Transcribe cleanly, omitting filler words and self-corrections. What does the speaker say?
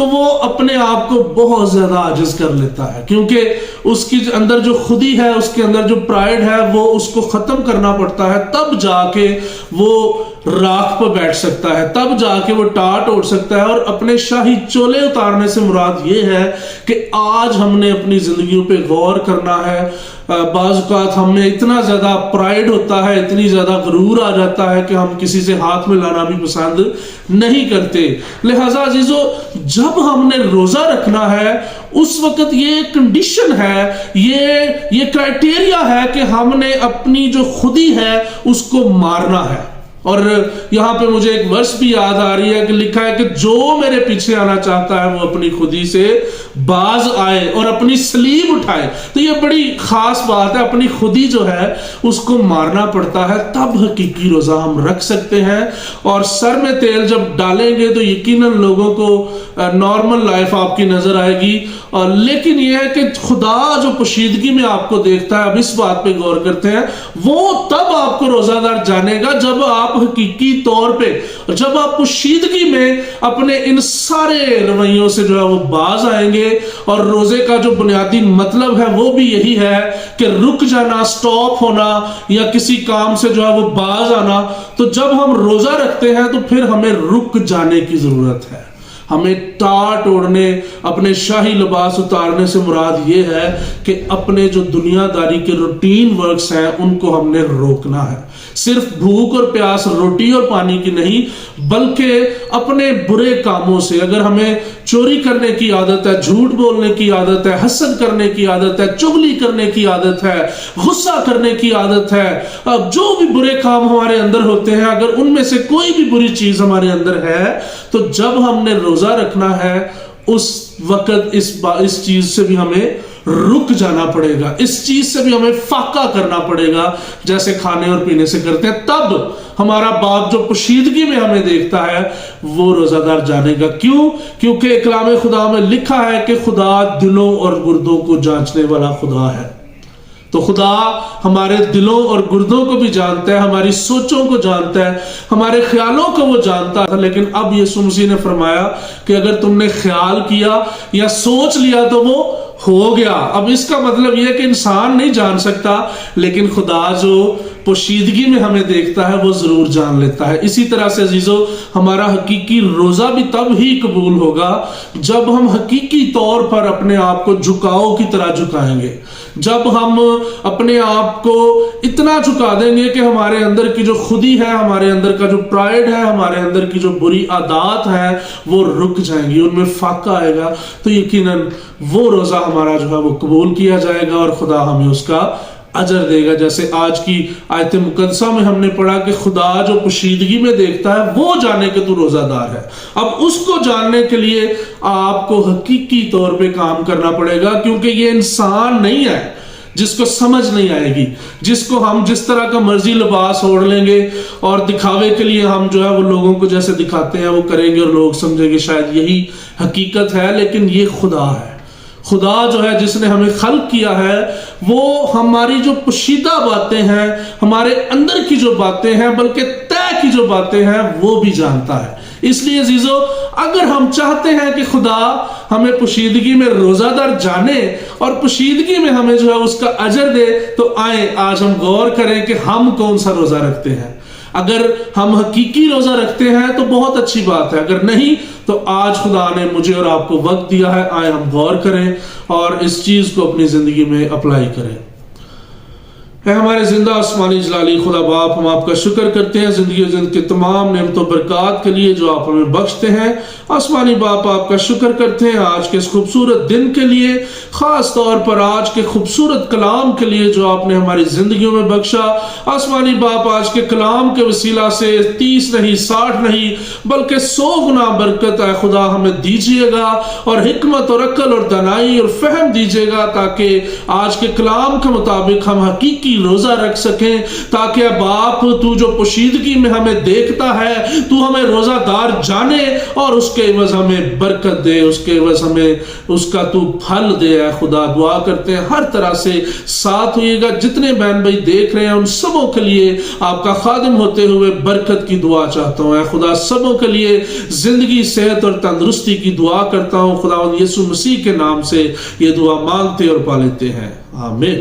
تو وہ اپنے آپ کو بہت زیادہ عاجز کر لیتا ہے، کیونکہ اس کی اندر جو خودی ہے، اس کے اندر جو پرائیڈ ہے، وہ اس کو ختم کرنا پڑتا ہے، تب جا کے وہ راکھ پہ بیٹھ سکتا ہے، تب جا کے وہ ٹاٹ اوڑھ سکتا ہے۔ اور اپنے شاہی چولے اتارنے سے مراد یہ ہے کہ آج ہم نے اپنی زندگیوں پہ غور کرنا ہے۔ بعض اوقات ہم میں اتنا زیادہ پرائیڈ ہوتا ہے، اتنی زیادہ غرور آ جاتا ہے کہ ہم کسی سے ہاتھ ملانا بھی پسند نہیں کرتے۔ لہٰذا عزیزو، جب ہم نے روزہ رکھنا ہے اس وقت یہ کنڈیشن ہے، یہ کرائٹیریا ہے کہ ہم نے اپنی جو خودی ہے اس کو مارنا ہے۔ اور یہاں پہ مجھے ایک ورس بھی یاد آ رہی ہے کہ لکھا ہے کہ جو میرے پیچھے آنا چاہتا ہے وہ اپنی خودی سے باز آئے اور اپنی صلیب اٹھائے۔ تو یہ بڑی خاص بات ہے، اپنی خودی جو ہے اس کو مارنا پڑتا ہے، تب حقیقی روزہ ہم رکھ سکتے ہیں۔ اور سر میں تیل جب ڈالیں گے تو یقیناً لوگوں کو نارمل لائف آپ کی نظر آئے گی، لیکن یہ ہے کہ خدا جو پوشیدگی میں آپ کو دیکھتا ہے، اب اس بات پہ غور کرتے ہیں، وہ تب آپ کو روزہ دار جانے گا جب آپ حقیقی طور پہ، جب آپ پوشیدگی میں اپنے ان سارے رویوں سے جو ہے وہ باز آئیں گے۔ اور روزے کا جو بنیادی مطلب ہے وہ بھی یہی ہے کہ رک جانا، سٹاپ ہونا، یا کسی کام سے جو ہے وہ باز آنا۔ تو جب ہم روزہ رکھتے ہیں تو پھر ہمیں رک جانے کی ضرورت ہے، ہمیں ٹاٹ اوڑھنے، اپنے شاہی لباس اتارنے سے مراد یہ ہے کہ اپنے جو دنیا داری کے روٹین ورکس ہیں ان کو ہم نے روکنا ہے۔ صرف بھوک اور پیاس روٹی اور پانی کی نہیں، بلکہ اپنے برے کاموں سے، اگر ہمیں چوری کرنے کی عادت ہے، جھوٹ بولنے کی عادت ہے، حسد کرنے کی عادت ہے، چغلی کرنے کی عادت ہے، غصہ کرنے کی عادت ہے، اب جو بھی برے کام ہمارے اندر ہوتے ہیں، اگر ان میں سے کوئی بھی بری چیز ہمارے اندر ہے تو جب ہم نے روزہ رکھنا ہے اس وقت اس چیز سے بھی ہمیں رک جانا پڑے گا، اس چیز سے بھی ہمیں فاقہ کرنا پڑے گا، جیسے کھانے اور پینے سے کرتے ہیں۔ تب ہمارا باپ جو پوشیدگی میں ہمیں دیکھتا ہے وہ روزہ دار جانے گا۔ کیوں؟ کیونکہ کلام خدا میں لکھا ہے کہ خدا دلوں اور گردوں کو جانچنے والا خدا ہے۔ تو خدا ہمارے دلوں اور گردوں کو بھی جانتا ہے، ہماری سوچوں کو جانتا ہے، ہمارے خیالوں کو وہ جانتا ہے۔ لیکن اب یسوع مسیح نے فرمایا کہ اگر تم نے خیال کیا یا سوچ لیا تو وہ ہو گیا۔ اب اس کا مطلب یہ ہے کہ انسان نہیں جان سکتا، لیکن خدا جو پوشیدگی میں ہمیں دیکھتا ہے وہ ضرور جان لیتا ہے۔ اسی طرح سے عزیزو، ہمارا حقیقی روزہ بھی تب ہی قبول ہوگا جب ہم حقیقی طور پر اپنے آپ کو جھکاؤ کی طرح جھکائیں گے، جب ہم اپنے آپ کو اتنا جھکا دیں گے کہ ہمارے اندر کی جو خودی ہے، ہمارے اندر کا جو پرائیڈ ہے، ہمارے اندر کی جو بری عادات ہیں وہ رک جائیں گی، ان میں فاقہ آئے گا، تو یقیناً وہ روزہ ہمارا جو ہے وہ قبول کیا جائے گا اور خدا ہمیں اس کا اجر دے گا۔ جیسے آج کی آیت مقدسہ میں ہم نے پڑھا کہ خدا جو پوشیدگی میں دیکھتا ہے وہ جانے کہ تو روزہ دار ہے۔ اب اس کو جاننے کے لیے آپ کو حقیقی طور پہ کام کرنا پڑے گا، کیونکہ یہ انسان نہیں ہے جس کو سمجھ نہیں آئے گی، جس کو ہم جس طرح کا مرضی لباس اوڑھ لیں گے اور دکھاوے کے لیے ہم جو ہے وہ لوگوں کو جیسے دکھاتے ہیں وہ کریں گے اور لوگ سمجھیں گے شاید یہی حقیقت ہے، لیکن یہ خدا ہے۔ خدا جو ہے جس نے ہمیں خلق کیا ہے وہ ہماری جو پوشیدہ باتیں ہیں، ہمارے اندر کی جو باتیں ہیں، بلکہ طے کی جو باتیں ہیں وہ بھی جانتا ہے۔ اس لیے عزیزو، اگر ہم چاہتے ہیں کہ خدا ہمیں پوشیدگی میں روزہ دار جانے اور پوشیدگی میں ہمیں جو ہے اس کا اجر دے، تو آئیں آج ہم غور کریں کہ ہم کون سا روزہ رکھتے ہیں۔ اگر ہم حقیقی روزہ رکھتے ہیں تو بہت اچھی بات ہے، اگر نہیں تو آج خدا نے مجھے اور آپ کو وقت دیا ہے، آئے ہم غور کریں اور اس چیز کو اپنی زندگی میں اپلائی کریں۔ اے ہمارے زندہ آسمانی جلالی خدا باپ، ہم آپ کا شکر کرتے ہیں زندگی و زندگی کے تمام نعمت و برکات کے لیے جو آپ ہمیں بخشتے ہیں۔ آسمانی باپ، آپ کا شکر کرتے ہیں آج کے اس خوبصورت دن کے لیے، خاص طور پر آج کے خوبصورت کلام کے لیے جو آپ نے ہماری زندگیوں میں بخشا۔ آسمانی باپ، آج کے کلام کے وسیلہ سے 30 نہیں 60 نہیں بلکہ 100 گنا برکت اے خدا ہمیں دیجیے گا، اور حکمت اور عقل اور دانائی اور فہم دیجیے گا، تاکہ آج کے کلام کے مطابق ہم حقیقی کی روزہ رکھ سکیں، تاکہ اب آپ تو جو پوشیدگی میں ہمیں دیکھتا ہے تو ہمیں روزہ دار جانے اور اس کے عوض ہمیں برکت دے، اس کے عوض ہمیں اس کا تو پھل دے۔ اے خدا دعا کرتے ہیں ہر طرح سے ساتھ ہوئیے گا، جتنے بہن بھائی دیکھ رہے ہیں ان سبوں کے لیے آپ کا خادم ہوتے ہوئے برکت کی دعا چاہتا ہوں۔ اے خدا سبوں کے لیے زندگی، صحت اور تندرستی کی دعا کرتا ہوں، خداوند یسوع مسیح کے نام سے یہ دعا مانگتے اور پا لیتے ہیں، آمین۔